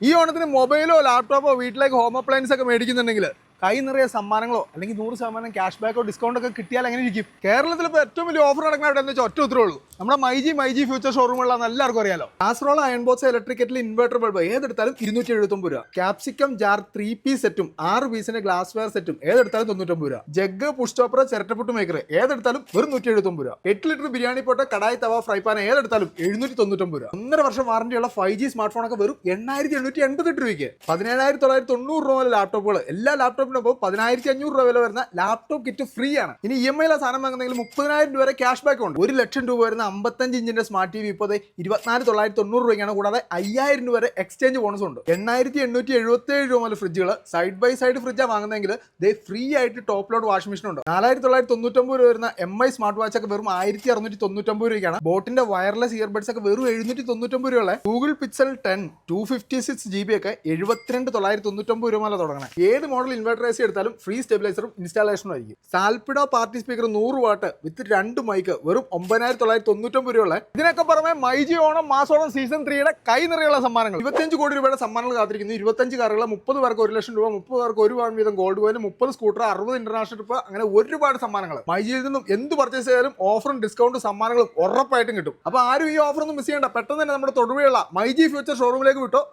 ഈ ഓണത്തിന് മൊബൈലോ ലാപ്ടോപ്പോ വീട്ടിലേക്ക് ഹോം അപ്ലയൻസ് ഒക്കെ മേടിക്കുന്നുണ്ടെങ്കിൽ കൈ നിറയെ സമ്മാനങ്ങളോ അല്ലെങ്കിൽ 100% ക്യാഷ് ബാക്കോ ഡിസ്കൗണ്ട് ഒക്കെ കിട്ടിയാൽ എങ്ങനെ ഇരിക്കും? കേരളത്തിൽ ഇപ്പോൾ ഏറ്റവും വലിയ ഓഫർ നടക്കുന്ന എവിടെ എന്ന് വെച്ചാൽ ഒറ്റ ഉത്തരവേ ഉള്ളൂ, നമ്മുടെ മൈജി ഫ്യൂച്ചർ ഷോറൂമുകളാണ് എല്ലാവർക്കും അറിയാലോ. Casserole iron box electric kettle inverter bulb ഏതെടുത്താലും 279 രൂപ. ക്യാപ്സിക്കം ജാർ 3 പീസ് സെറ്റും 6 പീസിന്റെ ഗ്ലാസ് വെയർ സെറ്റും ഏതെടുത്താലും 99 രൂപ. ജഗ് പുഷ് ടോപ്പർ ചിരട്ടപ്പുട്ട് മേക്കർ ഏതെടുത്താലും വെറും 179 രൂപ. 8 ലിറ്റർ ബിരിയാണി പോട്ട് കടായി തവ ഫ്രൈ പാൻ ഏതെടുത്താലും 799 രൂപ. 1.5 വർഷം വാറന്റിയുള്ള 5G സ്മാർട്ട് ഫോൺ ഒക്കെ വെറും 8888 രൂപയ്ക്ക്. 17,900 രൂപ മുതൽ ലാപ്ടോപ്പുകൾ, എല്ലാ ലാപ്ടോപ്പിനൊപ്പം 10,500 രൂപ വില വരുന്ന ലാപ്ടോപ്പ് കിറ്റ് ഫ്രീ ആണ്. ഇനി EMI സാധനം വാങ്ങുന്നെങ്കിൽ 30,000 രൂപ വരെ ക്യാഷ് ബാക്ക് ഉണ്ട്. 1 ലക്ഷം രൂപ വരുന്ന 55 ഇഞ്ചിന്റെ സ്മാർട്ട് TV ഇപ്പോൾ 24,990 രൂപയ്ക്കാണ്. കൂടാതെ 5,000 രൂപ വരെ എക്സ്ചേഞ്ച് ബോണസ് ഉണ്ട്. 8,877 രൂപ മുതൽ ഫ്രിഡ്ജുകൾ, സൈഡ് ബൈ സൈഡ് ഫ്രിഡ്ജാണ് വാങ്ങുന്നതെങ്കിൽ ഫ്രീ ആയിട്ട് ടോപ്പ് ലോഡ് വാഷിംഗ് മെഷീൻ ഉണ്ട്. 4,999 രൂപ വരുന്ന MI സ്മാർട്ട് വാച്ച് ഒക്കെ വെറും 1,699 രൂപയ്ക്കാണ്. ബോട്ടിന്റെ വയർലെസ് ഇയർബഡ്സ് ഒക്കെ വെറും 799 രൂപയുള്ള ഗൂഗിൾ പിക്സൽ 10 256 GB ഒക്കെ 72,999 രൂപ മുതൽ തുടങ്ങണം. ഏത് മോഡൽ ഇൻവെർട്ടർ AC എടുത്താലും ഫ്രീ സ്റ്റെബിലൈസറും ഇൻസ്റ്റാളേഷനും ആയിരിക്കും. സാൽപിഡോ party speaker 100 watt with 2 mic വെറും 9,999 രൂപയുള്ള. ഇതിനൊക്കെ പുറമെ മൈജി ഓണം മാസോണം സീസൺ 3യുടെ കൈ നിറയുള്ള സമ്മാനങ്ങൾ. 25 കോടി രൂപയുടെ സമ്മാനങ്ങൾ കാത്തിരിക്കുന്നു. 25 കാറുകൾ, 30 പേർക്ക് 1 ലക്ഷം രൂപ, 30 പേർക്ക് 1 പവൻ വീതം gold coin, 30 scooter, 60 international trip, അങ്ങനെ ഒരുപാട് സമ്മാനങ്ങൾ. മൈജിയിൽ നിന്നും എന്ത് പർച്ചേസ് ചെയ്താലും ഓഫറും ഡിസ്കൗണ്ടും സമ്മാനങ്ങളും ഉറപ്പായിട്ടും കിട്ടും. അപ്പോൾ ആരും ഈ ഓഫർ ഒന്നും മിസ് ചെയ്യേണ്ട. പെട്ടെന്ന് തന്നെ നമ്മുടെ തൊടുപുഴയുള്ള മൈജി ഫ്യൂച്ചർ ഷോറൂമിലേക്ക് വിട്ടോ.